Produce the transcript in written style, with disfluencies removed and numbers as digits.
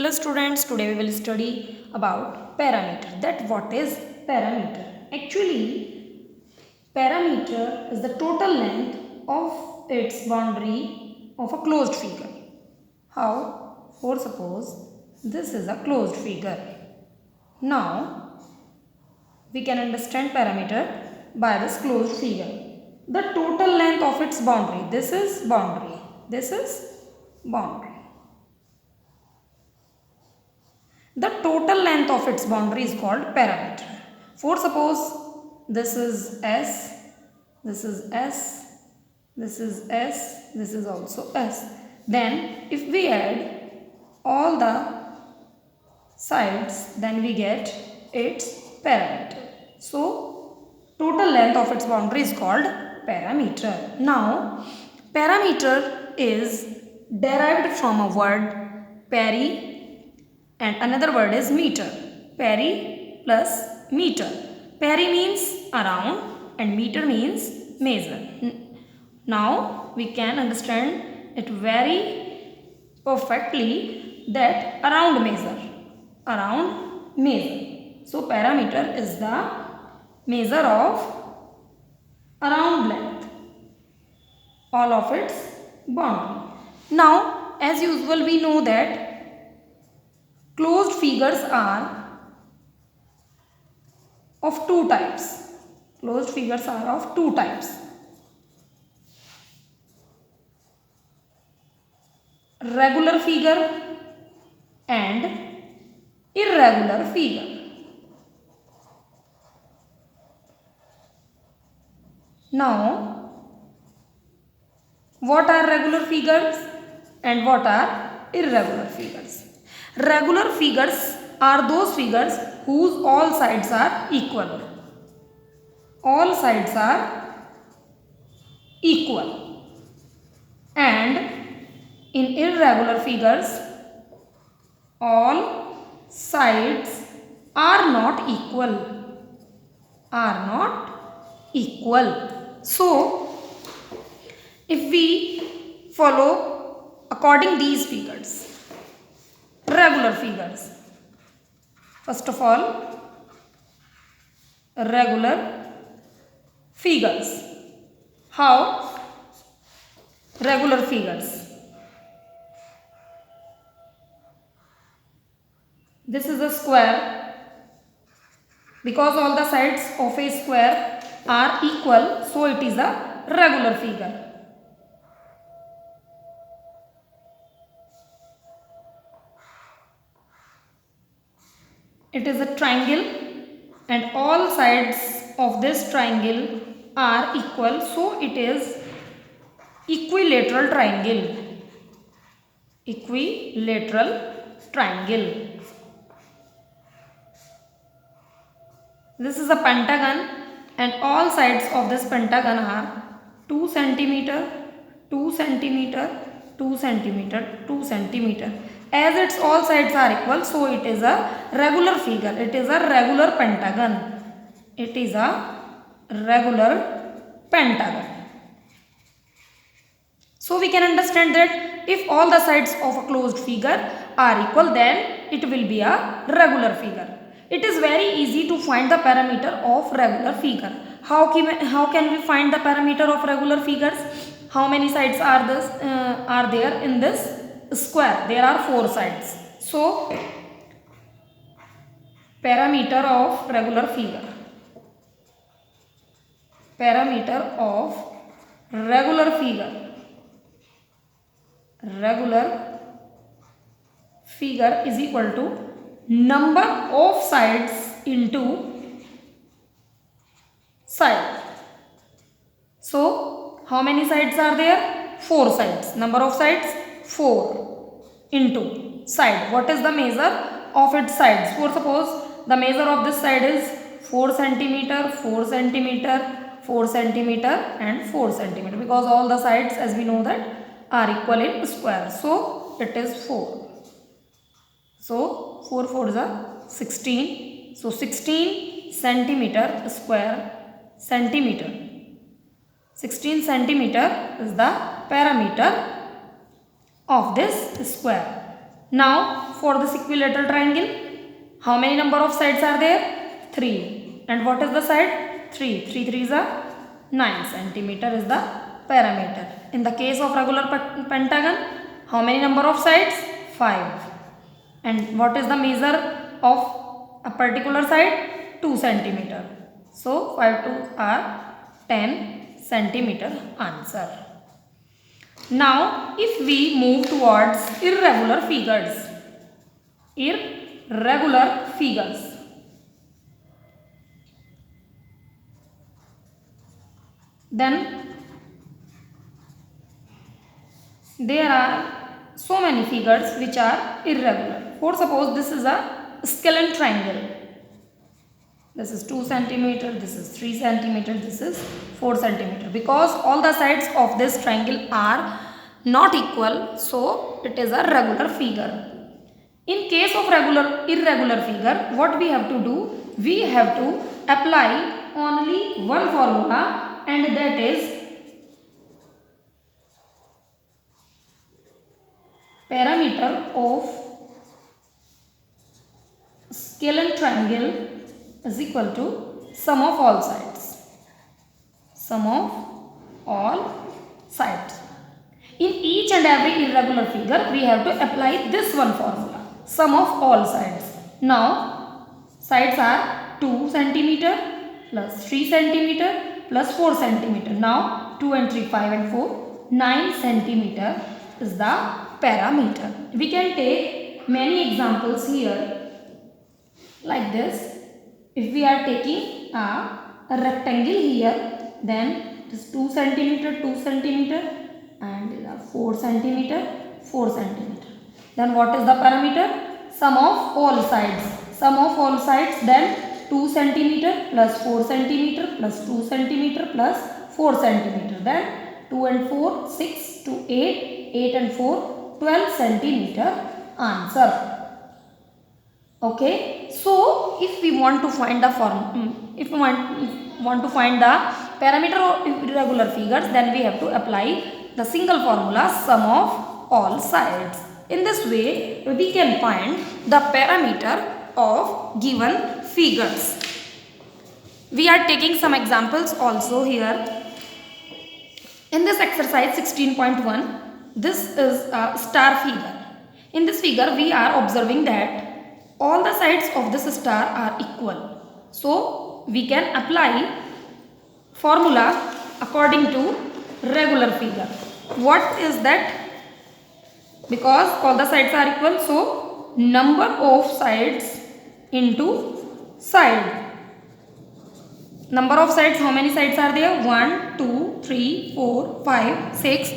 Hello students, today we will study about parameter. That what is parameter? Actually, parameter is the total length of its boundary of a closed figure. How? For suppose this is a closed figure. Now we can understand parameter by this closed figure. The total length of its boundary. This is boundary. This is boundary. The total length of its boundary is called parameter. For suppose this is S, this is S, this is S, this is also S. Then if we add all the sides, then we get its parameter. So total length of its boundary is called parameter. Now parameter is derived from a word peri and another word is meter. Peri plus meter. Peri means around and meter means measure. Now we can understand it very perfectly that around measure. Around measure. So parameter is the measure of around length. All of its boundary. Now as usual we know that closed figures are of two types. Closed figures are of two types. Regular figure and irregular figure. Now, what are regular figures and what are irregular figures? Regular figures are those figures whose all sides are equal. All sides are equal. And in irregular figures, all sides are not equal. Are not equal. So, if we follow according these figures, regular figures. First of all, regular figures. How? Regular figures. This is a square. Because all the sides of a square are equal, so it is a regular figure. It is a triangle and all sides of this triangle are equal, so it is equilateral triangle. Equilateral triangle. This is a pentagon and all sides of this pentagon are 2 centimeter, 2 centimeter, 2 centimeter, 2 centimeter. As its all sides are equal, so it is a regular figure. It is a regular pentagon. It is a regular pentagon. So we can understand that if all the sides of a closed figure are equal, then it will be a regular figure. It is very easy to find the parameter of regular figure. How can we find the parameter of regular figures? How many sides are there in this square? There are 4 sides. So parameter of regular figure. Parameter of regular figure. Regular figure is equal to number of sides into side. So how many sides are there? 4 sides. Number of sides 4 into side. What is the measure of its sides? For suppose the measure of this side is 4 centimeter, 4 centimeter, 4 centimeter and 4 centimeter, because all the sides, as we know, that are equal in square. So it is 4. So 4 4s are 16. So 16 centimeter square centimeter. 16 centimeter is the parameter of this square. Now for this equilateral triangle, how many number of sides are there? 3. And what is the side? 3. 3 3 is a 9 centimeter is the parameter. In the case of regular pentagon, how many number of sides? 5. And what is the measure of a particular side? 2 centimeter. So 5 2 are 10 centimeter answer. Now if we move towards irregular figures, then there are so many figures which are irregular. For suppose this is a scalene triangle. This is 2 centimeter, this is 3 centimeter, this is 4 centimeter. Because all the sides of this triangle are not equal, so it is a regular figure. In case of irregular figure, what we have to do? We have to apply only one formula, and that is parameter of scalene triangle is equal to sum of all sides. Sum of all sides. In each and every irregular figure, we have to apply this one formula, sum of all sides. Now, sides are 2 centimeter plus 3 centimeter plus 4 centimeter. Now, 2 and 3, 5 and 4, 9 centimeter is the parameter. We can take many examples here like this. If we are taking a rectangle here, then it is 2 centimeter, 2 centimeter and 4 centimeter, 4 centimeter. Then what is the parameter? Sum of all sides. Sum of all sides, then 2 centimeter plus 4 centimeter plus 2 centimeter plus 4 centimeter. Then 2 and 4, 6 to 8, 8 and 4, 12 centimeter answer. Okay, so if we want to find the want to find the parameter of irregular figures, then we have to apply the single formula sum of all sides. In this way, we can find the parameter of given figures. We are taking some examples also here. In this exercise 16.1, this is a star figure. In this figure, we are observing that all the sides of this star are equal. So, we can apply formula according to regular figure. What is that? Because all the sides are equal, so number of sides into side. Number of sides, how many sides are there? 1, 2, 3, 4, 5, 6.